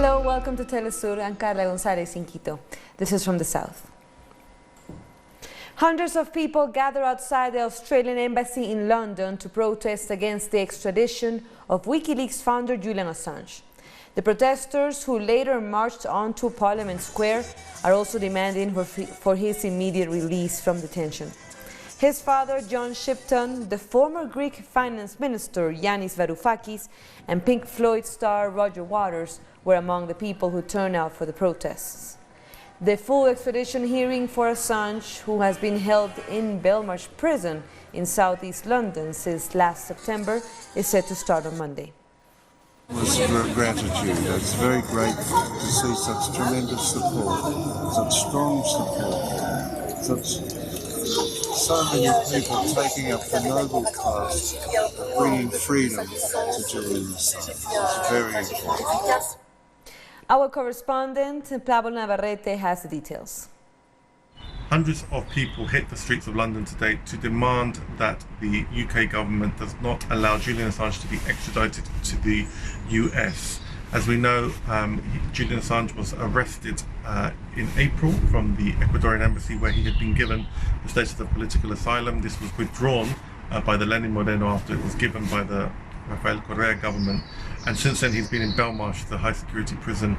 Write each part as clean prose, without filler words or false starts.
Hello, welcome to Telesur. I'm Carla González in Quito. This is from the south. Hundreds of people gather outside the Australian embassy in London to protest against the extradition of WikiLeaks founder Julian Assange. The protesters, who later marched onto Parliament Square, are also demanding for his immediate release from detention. His father, John Shipton, the former Greek finance minister Yanis Varoufakis, and Pink Floyd star Roger Waters were among the people who turned out for the protests. The full extradition hearing for Assange, who has been held in Belmarsh prison in southeast London since last September, is set to start on Monday. With gratitude. It's very grateful to see such tremendous support, such strong support, so many people taking up the noble task of bringing freedom to Julian Assange. It's very important. Our correspondent, Pablo Navarrete, has the details. Hundreds of people hit the streets of London today to demand that the UK government does not allow Julian Assange to be extradited to the US. As we know, Julian Assange was arrested in April from the Ecuadorian embassy, where he had been given the status of political asylum. This was withdrawn by the Lenin Moreno after it was given by the Rafael Correa government. And since then, he's been in Belmarsh, the high security prison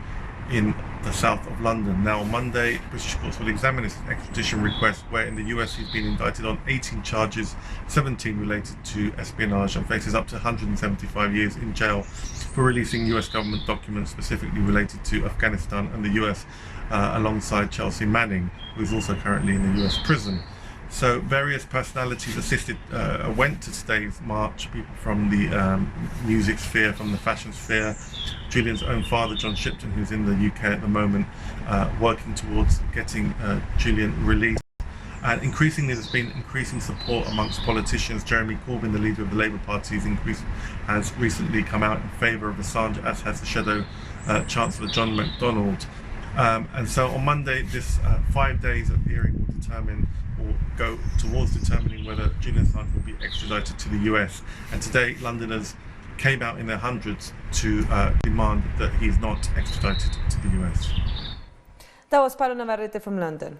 in the south of London. Now on Monday, British courts will examine his extradition request, where in the US he's been indicted on 18 charges, 17 related to espionage, and faces up to 175 years in jail for releasing US government documents specifically related to Afghanistan and the US, alongside Chelsea Manning, who is also currently in the US prison. So various personalities went to today's march, people from the music sphere, from the fashion sphere. Julian's own father, John Shipton, who's in the UK at the moment, working towards getting Julian released. And increasingly, there's been increasing support amongst politicians. Jeremy Corbyn, the leader of the Labour Party, has recently come out in favour of Assange, as has the Shadow Chancellor John MacDonald. And so on Monday, this 5 days of hearing will determine, or go towards determining, whether Julian Assange will be extradited to the US. And today, Londoners came out in their hundreds to demand that he's not extradited to the US. That was Pablo Navarrete from London.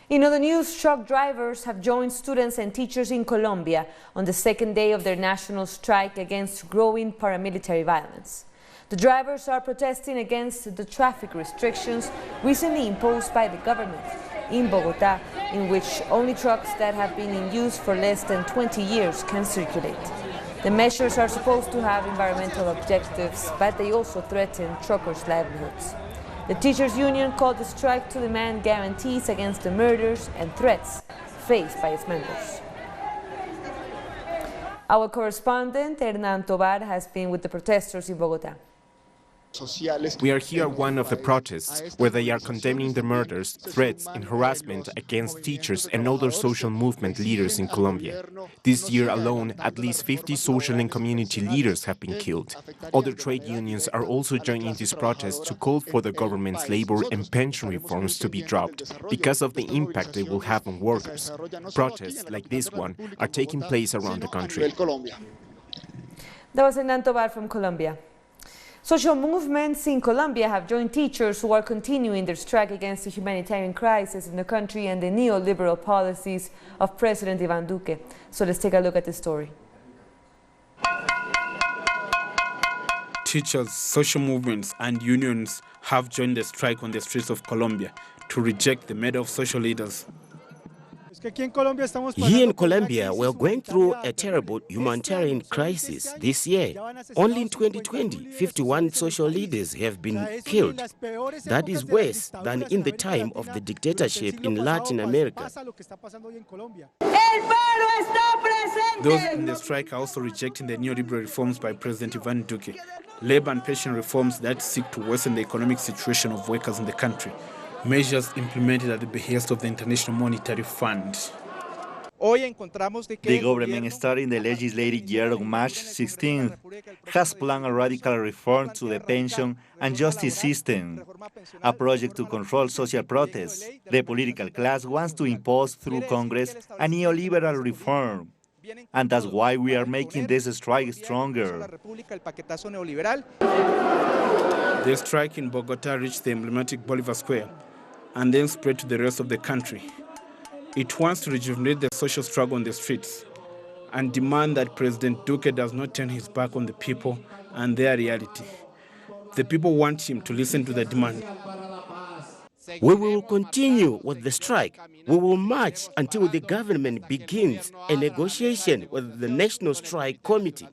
In other news, truck drivers have joined students and teachers in Colombia on the second day of their national strike against growing paramilitary violence. The drivers are protesting against the traffic restrictions recently imposed by the government in Bogotá, in which only trucks that have been in use for less than 20 years can circulate. The measures are supposed to have environmental objectives, but they also threaten truckers' livelihoods. The teachers' union called the strike to demand guarantees against the murders and threats faced by its members. Our correspondent, Hernán Tobar, has been with the protesters in Bogotá. We are here at one of the protests where they are condemning the murders, threats and harassment against teachers and other social movement leaders in Colombia. This year alone, at least 50 social and community leaders have been killed. Other trade unions are also joining this protest to call for the government's labor and pension reforms to be dropped because of the impact they will have on workers. Protests like this one are taking place around the country. That was Hernán Tobar from Colombia. Social movements in Colombia have joined teachers who are continuing their strike against the humanitarian crisis in the country and the neoliberal policies of President Iván Duque. So let's take a look at this story. Teachers, social movements and unions have joined the strike on the streets of Colombia to reject the murder of social leaders. Here in Colombia, we're going through a terrible humanitarian crisis this year. Only in 2020, 51 social leaders have been killed. That is worse than in the time of the dictatorship in Latin America. Those in the strike are also rejecting the neoliberal reforms by President Iván Duque, labor and pension reforms that seek to worsen the economic situation of workers in the country. Measures implemented at the behest of the International Monetary Fund. The government starting the legislative year on March 16th has planned a radical reform to the pension and justice system, a project to control social protests. The political class wants to impose through Congress a neoliberal reform. And that's why we are making this strike stronger. The strike in Bogota reached the emblematic Bolivar Square and then spread to the rest of the country. It wants to rejuvenate the social struggle on the streets and demand that President Duque does not turn his back on the people and their reality. The people want him to listen to the demand. We will continue with the strike. We will march until the government begins a negotiation with the National Strike Committee.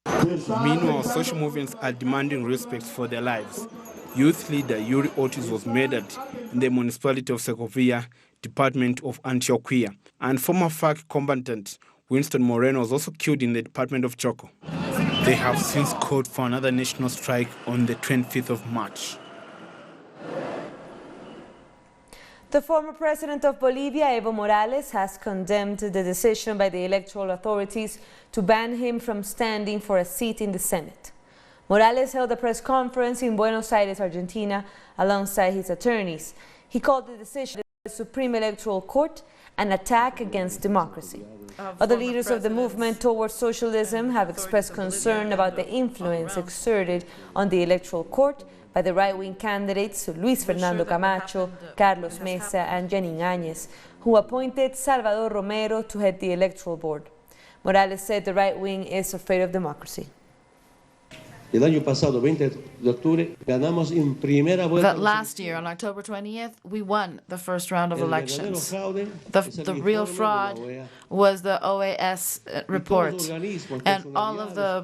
Meanwhile, social movements are demanding respect for their lives. Youth leader Yuri Ortiz was murdered in the municipality of Segovia, Department of Antioquia, and former FARC combatant Winston Moreno was also killed in the Department of Choco. They have since called for another national strike on the 25th of March. The former president of Bolivia, Evo Morales, has condemned the decision by the electoral authorities to ban him from standing for a seat in the Senate. Morales held a press conference in Buenos Aires, Argentina, alongside his attorneys. He called the decision of the Supreme Electoral Court an attack against democracy. Other leaders of the movement towards socialism have expressed concern about the influence exerted on the Electoral Court by the right-wing candidates Luis Fernando Camacho, Carlos Mesa and Janine Áñez, who appointed Salvador Romero to head the Electoral Board. Morales said the right wing is afraid of democracy. That last year, on October 20th, we won the first round of elections. The real fraud was the OAS report, and all of the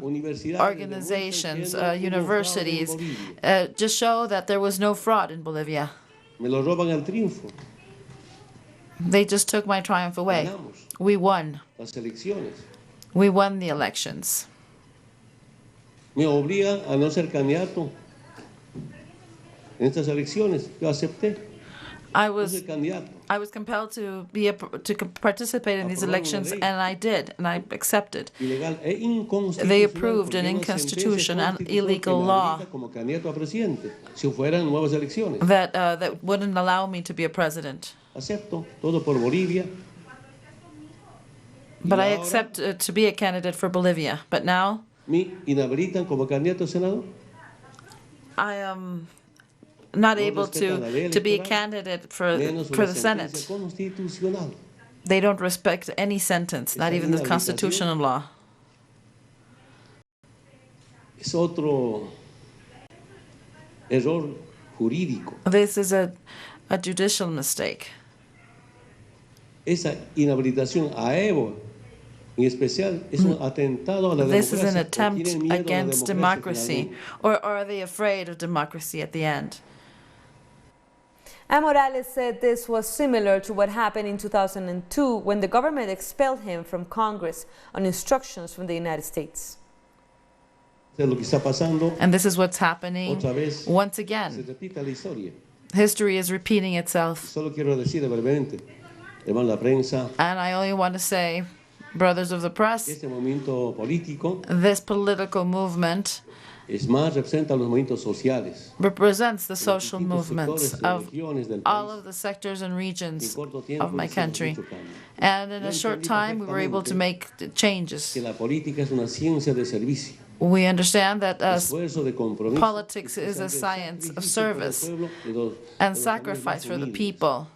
organizations, universities, just show that there was no fraud in Bolivia. They just took my triumph away. We won. We won the elections. Me obliga a no ser candidato en estas elecciones. Yo acepté. I was compelled to participate in these elections, and I did, and I accepted. They approved an inconstitutional and illegal law that wouldn't allow me to be a president. But I accept to be a candidate for Bolivia. But now I am not able to be a candidate for the Senate. They don't respect any sentence, not even the constitutional law. This is a judicial mistake. This is an attempt against democracy. Or are they afraid of democracy at the end? And Morales said this was similar to what happened in 2002 when the government expelled him from Congress on instructions from the United States. And this is what's happening once again. History is repeating itself. And I only want to say, brothers of the press, this political movement represents the social movements of all of the sectors and regions of my country. And in a short time, we were able to make changes. We understand that politics is a science of service and sacrifice for the people.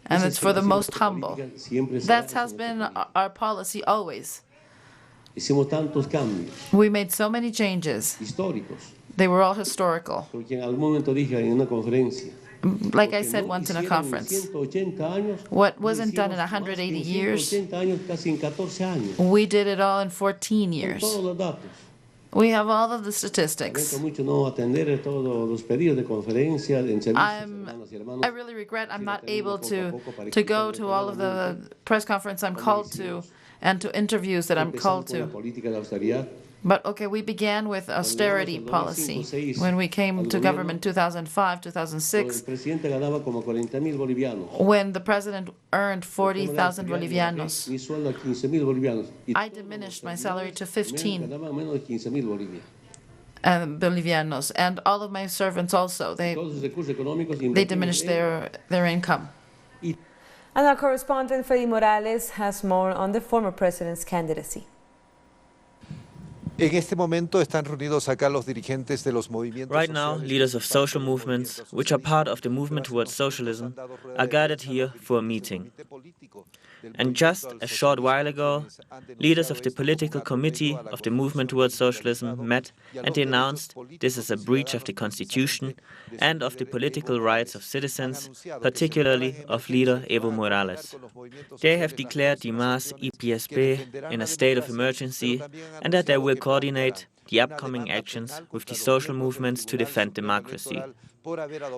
And it's for the most humble. That has been our policy always. We made so many changes. They were all historical. Like I said once in a conference, what wasn't done in 180 years, we did it all in 14 years. We have all of the statistics. I really regret I'm not able to go to all of the press conferences I'm called to and to interviews that I'm called to. But okay, we began with austerity policy when we came to government 2005, 2006, when the president earned 40,000 Bolivianos. I diminished my salary to 15 Bolivianos, and all of my servants also. They diminished their income. And our correspondent Freddy Morales has more on the former president's candidacy. En este momento están reunidos acá los dirigentes de los movimientos. Right now, leaders of social movements, which are part of the movement towards socialism, are gathered here for a meeting. And just a short while ago, leaders of the political committee of the movement towards socialism met and they announced this is a breach of the constitution and of the political rights of citizens, particularly of leader Evo Morales. They have declared the Mas EPSP in a state of emergency and that they will coordinate the upcoming actions with the social movements to defend democracy.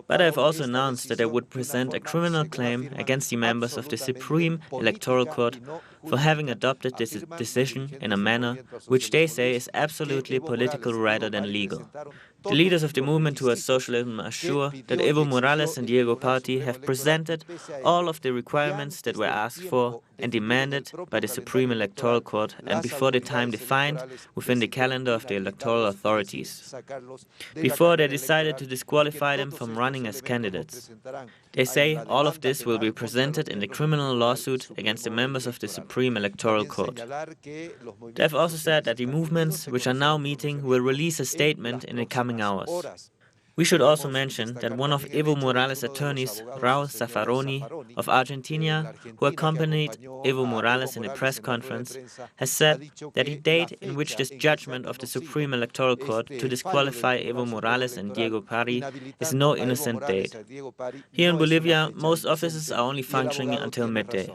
But I have also announced that I would present a criminal claim against the members of the Supreme Electoral Court for having adopted this decision in a manner which they say is absolutely political rather than legal. The leaders of the movement towards socialism are sure that Evo Morales and Diego Party have presented all of the requirements that were asked for and demanded by the Supreme Electoral Court and before the time defined within the calendar of the electoral authorities, before they decided to disqualify them from running as candidates. They say all of this will be presented in the criminal lawsuit against the members of the Supreme Electoral Court. They have also said that the movements which are now meeting will release a statement in the coming hours. We should also mention that one of Evo Morales' attorneys, Raúl Zaffaroni of Argentina, who accompanied Evo Morales in a press conference, has said that the date in which this judgment of the Supreme Electoral Court to disqualify Evo Morales and Diego Party is no innocent date. Here in Bolivia, most offices are only functioning until midday.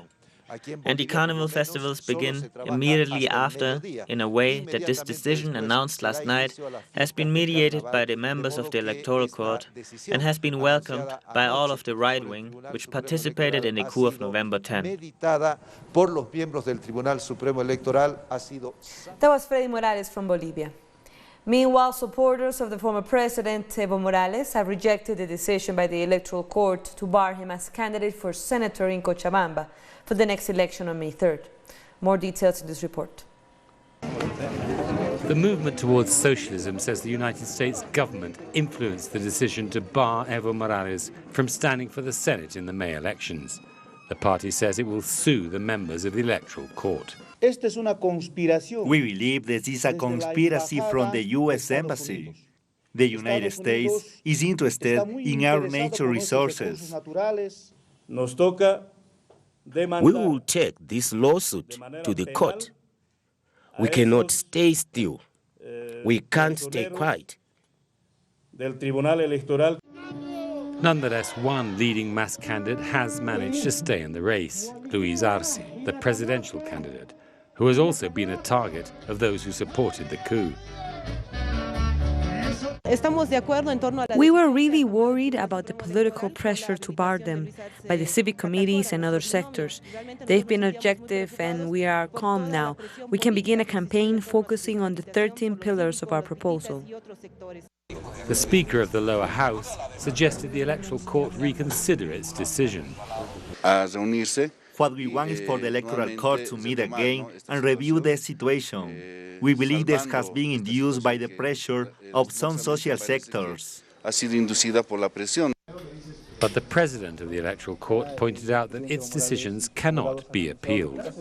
And the carnival festivals begin immediately after, in a way that this decision announced last night has been mediated by the members of the Electoral Court and has been welcomed by all of the right wing, which participated in the coup of November 10. That was Freddy Morales from Bolivia. Meanwhile, supporters of the former president, Evo Morales, have rejected the decision by the Electoral Court to bar him as candidate for senator in Cochabamba for the next election on May 3rd. More details in this report. The movement towards socialism says the United States government influenced the decision to bar Evo Morales from standing for the Senate in the May elections. The party says it will sue the members of the Electoral Court. We believe this is a conspiracy from the U.S. Embassy. The United States is interested in our natural resources. We will take this lawsuit to the court. We cannot stay still. We can't stay quiet. Nonetheless, one leading Mas candidate has managed to stay in the race, Luis Arce, the presidential candidate, who has also been a target of those who supported the coup. We were really worried about the political pressure to bar them by the civic committees and other sectors. They've been objective and we are calm now. We can begin a campaign focusing on the 13 pillars of our proposal. The Speaker of the lower house suggested the Electoral Court reconsider its decision. What we want is for the Electoral Court to meet again and review the situation. We believe this has been induced by the pressure of some social sectors. But the President of the Electoral Court pointed out that its decisions cannot be appealed.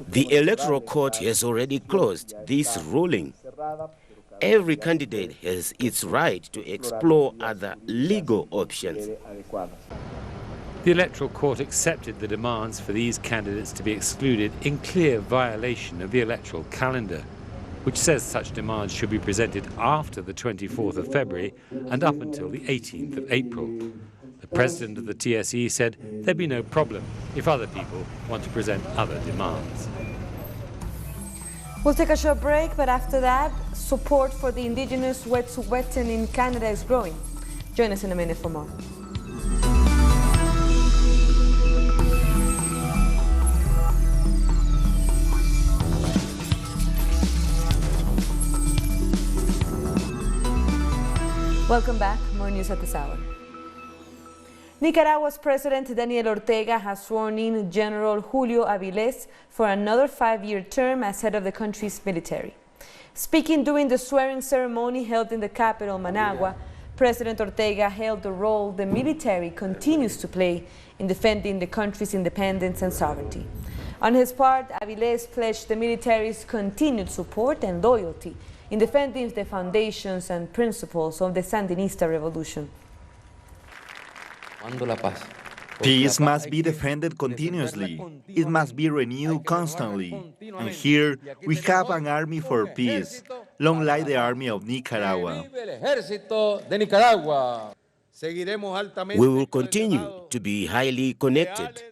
The Electoral Court has already closed this ruling. Every candidate has its right to explore other legal options. The Electoral Court accepted the demands for these candidates to be excluded in clear violation of the electoral calendar, which says such demands should be presented after the 24th of February and up until the 18th of April. The president of the TSE said there'd be no problem if other people want to present other demands. We'll take a short break, but after that, support for the indigenous Wet'suwet'en in Canada is growing. Join us in a minute for more. Welcome back. More news at this hour. Nicaragua's President Daniel Ortega has sworn in General Julio Avilés for another 5-year term as head of the country's military. Speaking during the swearing ceremony held in the capital, Managua, President Ortega hailed the role the military continues to play in defending the country's independence and sovereignty. On his part, Avilés pledged the military's continued support and loyalty in defending the foundations and principles of the Sandinista revolution. Peace must be defended continuously. It must be renewed constantly. And here we have an army for peace. Long live the army of Nicaragua. We will continue to be highly connected,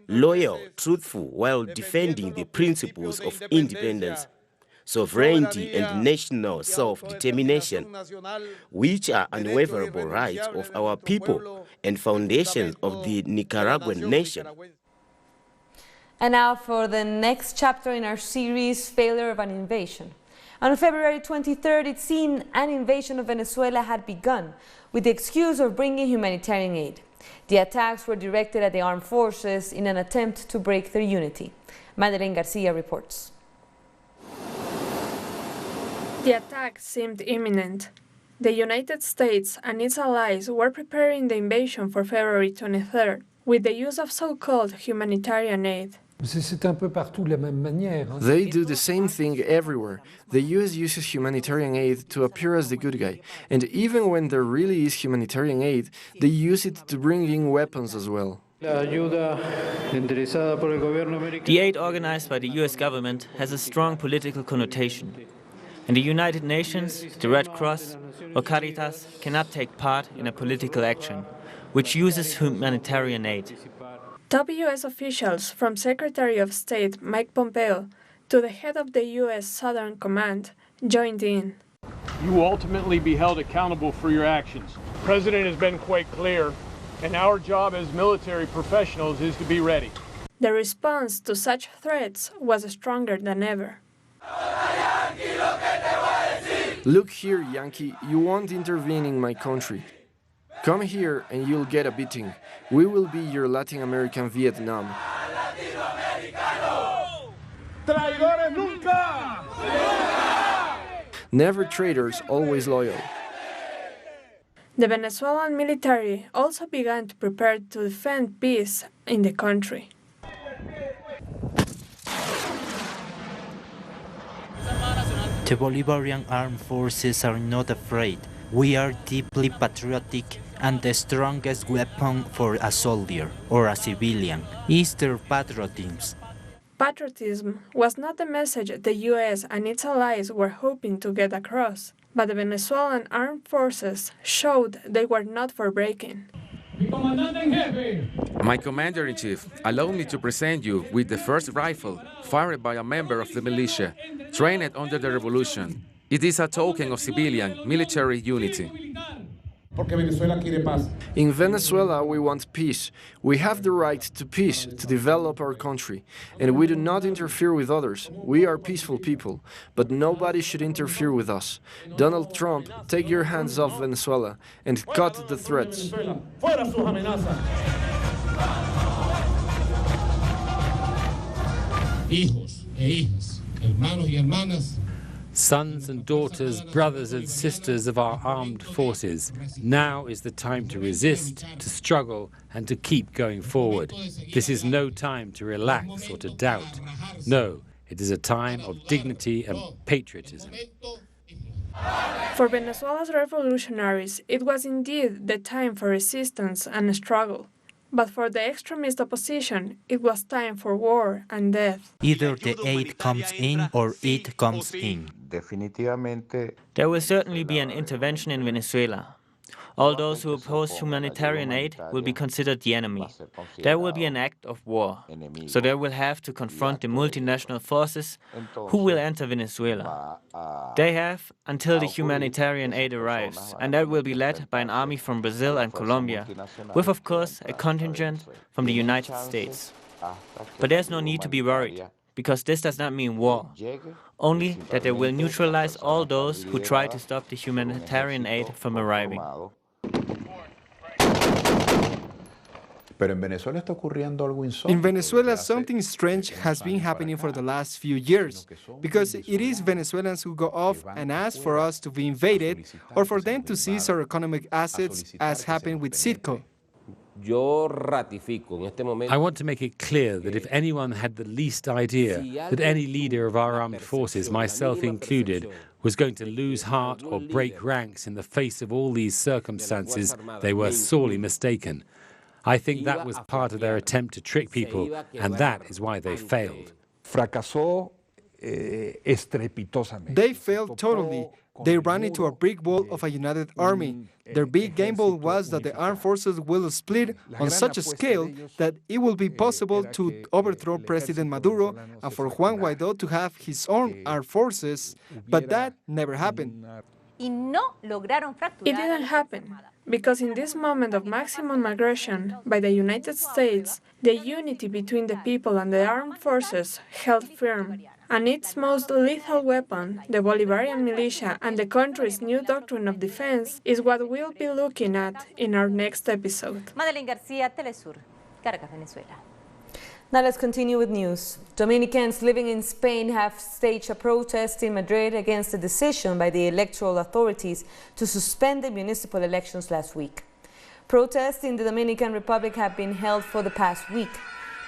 loyal, truthful, while defending the principles of independence, sovereignty, and national self-determination, which are unwaverable rights of our people and foundations of the Nicaraguan nation. And now for the next chapter in our series, Failure of an Invasion. On February 23rd, it seemed an invasion of Venezuela had begun with the excuse of bringing humanitarian aid. The attacks were directed at the armed forces in an attempt to break their unity. Madeleine Garcia reports. The attack seemed imminent. The United States and its allies were preparing the invasion for February 23rd with the use of so-called humanitarian aid. They do the same thing everywhere. The US uses humanitarian aid to appear as the good guy. And even when there really is humanitarian aid, they use it to bring in weapons as well. The aid organized by the US government has a strong political connotation. And the United Nations, the Red Cross, or Caritas cannot take part in a political action, which uses humanitarian aid. Top U.S. officials, from Secretary of State Mike Pompeo to the head of the U.S. Southern Command, joined in. You will ultimately be held accountable for your actions. The President has been quite clear, and our job as military professionals is to be ready. The response to such threats was stronger than ever. Look here, Yankee, you won't intervene in my country. Come here and you'll get a beating. We will be your Latin American Vietnam. Never traitors, always loyal. The Venezuelan military also began to prepare to defend peace in the country. The Bolivarian armed forces are not afraid. We are deeply patriotic, and the strongest weapon for a soldier or a civilian is their patriotism. Patriotism was not the message the U.S. and its allies were hoping to get across, but the Venezuelan armed forces showed they were not for breaking. My Commander-in-Chief, allow me to present you with the first rifle fired by a member of the militia, trained under the revolution. It is a token of civilian military unity. In Venezuela, we want peace. We have the right to peace, to develop our country. And we do not interfere with others. We are peaceful people, but nobody should interfere with us. Donald Trump, take your hands off Venezuela and cut the threats. Hijos e hijas, hermanos y hermanas, sons and daughters, brothers and sisters of our armed forces, now is the time to resist, to struggle, and to keep going forward. This is no time to relax or to doubt. No, it is a time of dignity and patriotism. For Venezuela's revolutionaries, it was indeed the time for resistance and struggle. But for the extremist opposition, it was time for war and death. Either the aid comes in or it comes in. There will certainly be an intervention in Venezuela. All those who oppose humanitarian aid will be considered the enemy. There will be an act of war. So they will have to confront the multinational forces who will enter Venezuela. They have until the humanitarian aid arrives, and that will be led by an army from Brazil and Colombia, with of course a contingent from the United States. But there's no need to be worried, because this does not mean war, only that they will neutralize all those who try to stop the humanitarian aid from arriving. In Venezuela, something strange has been happening for the last few years, because it is Venezuelans who go off and ask for us to be invaded or for them to seize our economic assets, as happened with Citco. I want to make it clear that if anyone had the least idea that any leader of our armed forces, myself included, was going to lose heart or break ranks in the face of all these circumstances, they were sorely mistaken. I think that was part of their attempt to trick people, and that is why they failed. They failed totally. They ran into a brick wall of a united army. Their big game ball was that the armed forces will split on such a scale that it will be possible to overthrow President Maduro and for Juan Guaidó to have his own armed forces, but that never happened. It didn't happen, because in this moment of maximum aggression by the United States, the unity between the people and the armed forces held firm. And its most lethal weapon, the Bolivarian militia and the country's new doctrine of defense, is what we'll be looking at in our next episode. Madeleine Garcia, Telesur, Caracas, Venezuela. Now let's continue with news. Dominicans living in Spain have staged a protest in Madrid against the decision by the electoral authorities to suspend the municipal elections last week. Protests in the Dominican Republic have been held for the past week.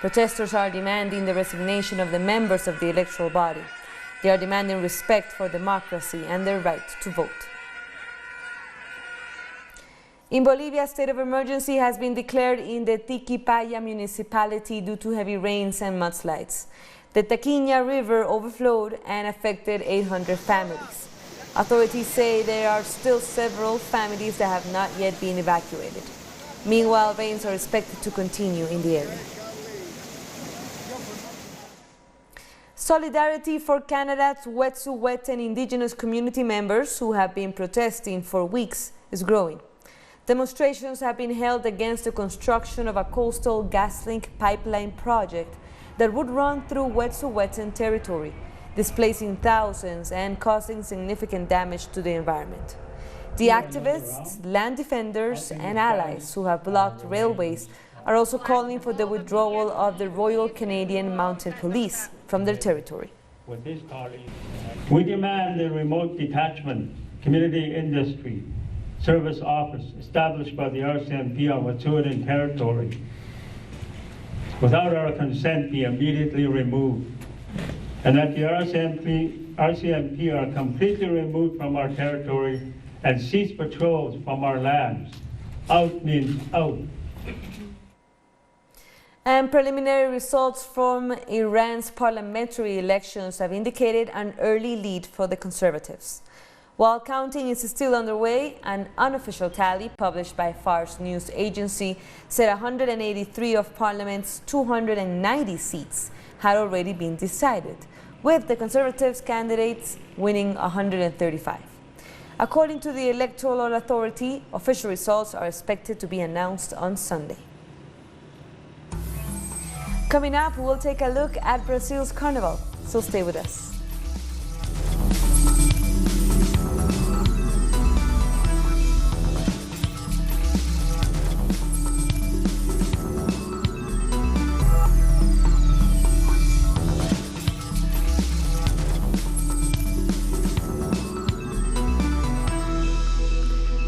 Protesters are demanding the resignation of the members of the electoral body. They are demanding respect for democracy and their right to vote. In Bolivia, a state of emergency has been declared in the Tiquipaya municipality due to heavy rains and mudslides. The Taquiña River overflowed and affected 800 families. Authorities say there are still several families that have not yet been evacuated. Meanwhile, rains are expected to continue in the area. Solidarity for Canada's Wet'suwet'en indigenous community members who have been protesting for weeks is growing. Demonstrations have been held against the construction of a coastal gas-link pipeline project that would run through Wet'suwet'en territory, displacing thousands and causing significant damage to the environment. The activists, land defenders, and allies who have blocked railways are also calling for the withdrawal of the Royal Canadian Mounted Police from their territory. We demand the remote detachment community industry service office established by the RCMP on Wet'suwet'en territory without our consent be immediately removed, and that the RCMP are completely removed from our territory and cease patrols from our lands. Out means out. And preliminary results from Iran's parliamentary elections have indicated an early lead for the Conservatives. While counting is still underway, an unofficial tally published by Fars news agency said 183 of Parliament's 290 seats had already been decided, with the Conservatives candidates winning 135. According to the Electoral Authority, official results are expected to be announced on Sunday. Coming up, we'll take a look at Brazil's carnival, so stay with us.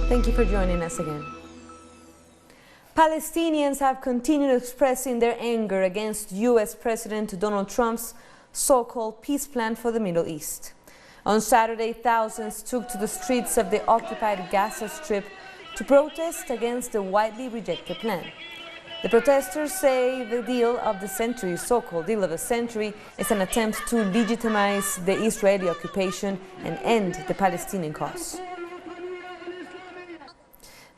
Thank you for joining us again. Palestinians have continued expressing their anger against U.S. President Donald Trump's so-called peace plan for the Middle East. On Saturday, thousands took to the streets of the occupied Gaza Strip to protest against the widely rejected plan. The protesters say the deal of the century, so-called deal of the century, is an attempt to legitimize the Israeli occupation and end the Palestinian cause.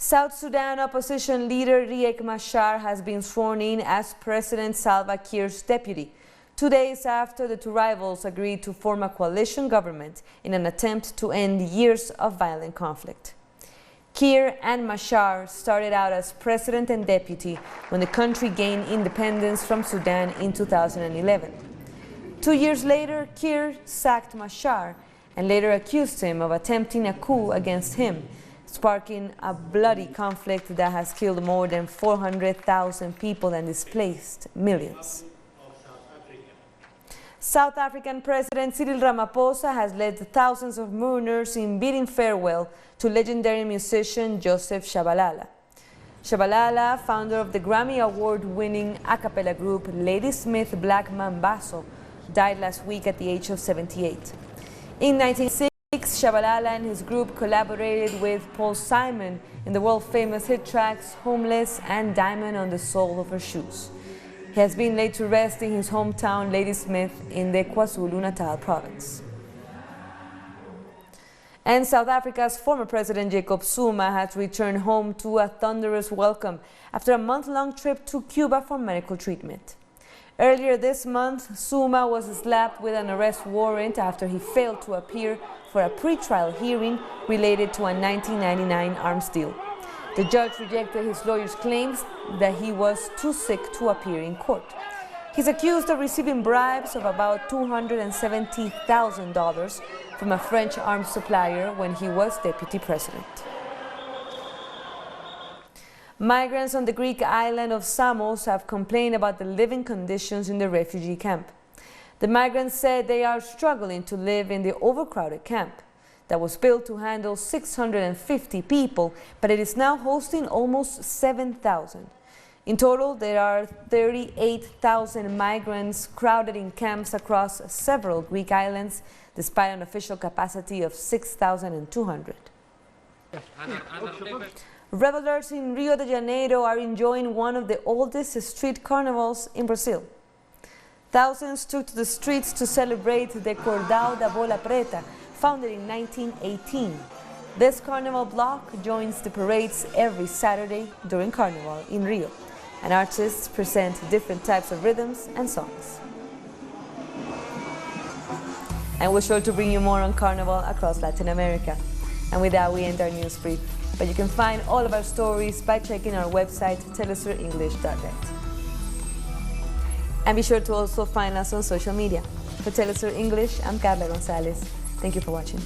South Sudan opposition leader Riek Machar has been sworn in as President Salva Kiir's deputy, 2 days after the two rivals agreed to form a coalition government in an attempt to end years of violent conflict. Kiir and Machar started out as president and deputy when the country gained independence from Sudan in 2011. 2 years later, Kiir sacked Machar and later accused him of attempting a coup against him, sparking a bloody conflict that has killed more than 400,000 people and displaced millions. South African President Cyril Ramaphosa has led thousands of mourners in bidding farewell to legendary musician Joseph Shabalala. Shabalala, founder of the Grammy Award-winning a cappella group Ladysmith Black Mambazo, died last week at the age of 78. In 1996, Shabalala and his group collaborated with Paul Simon in the world-famous hit tracks Homeless and Diamond on the Sole of Her Shoes. He has been laid to rest in his hometown Ladysmith in the KwaZulu-Natal province. And South Africa's former President Jacob Zuma has returned home to a thunderous welcome after a month-long trip to Cuba for medical treatment. Earlier this month, Zuma was slapped with an arrest warrant after he failed to appear for a pre-trial hearing related to a 1999 arms deal. The judge rejected his lawyer's claims that he was too sick to appear in court. He's accused of receiving bribes of about $270,000 from a French arms supplier when he was deputy president. Migrants on the Greek island of Samos have complained about the living conditions in the refugee camp. The migrants said they are struggling to live in the overcrowded camp that was built to handle 650 people, but it is now hosting almost 7,000. In total, there are 38,000 migrants crowded in camps across several Greek islands, despite an official capacity of 6,200. Revelers in Rio de Janeiro are enjoying one of the oldest street carnivals in Brazil. Thousands took to the streets to celebrate the Cordão da Bola Preta, founded in 1918. This carnival block joins the parades every Saturday during Carnival in Rio, and artists present different types of rhythms and songs. And we're sure to bring you more on Carnival across Latin America. And with that, we end our news brief. But you can find all of our stories by checking our website, telesurenglish.net. And be sure to also find us on social media. For Telesur English, I'm Carla Gonzalez. Thank you for watching.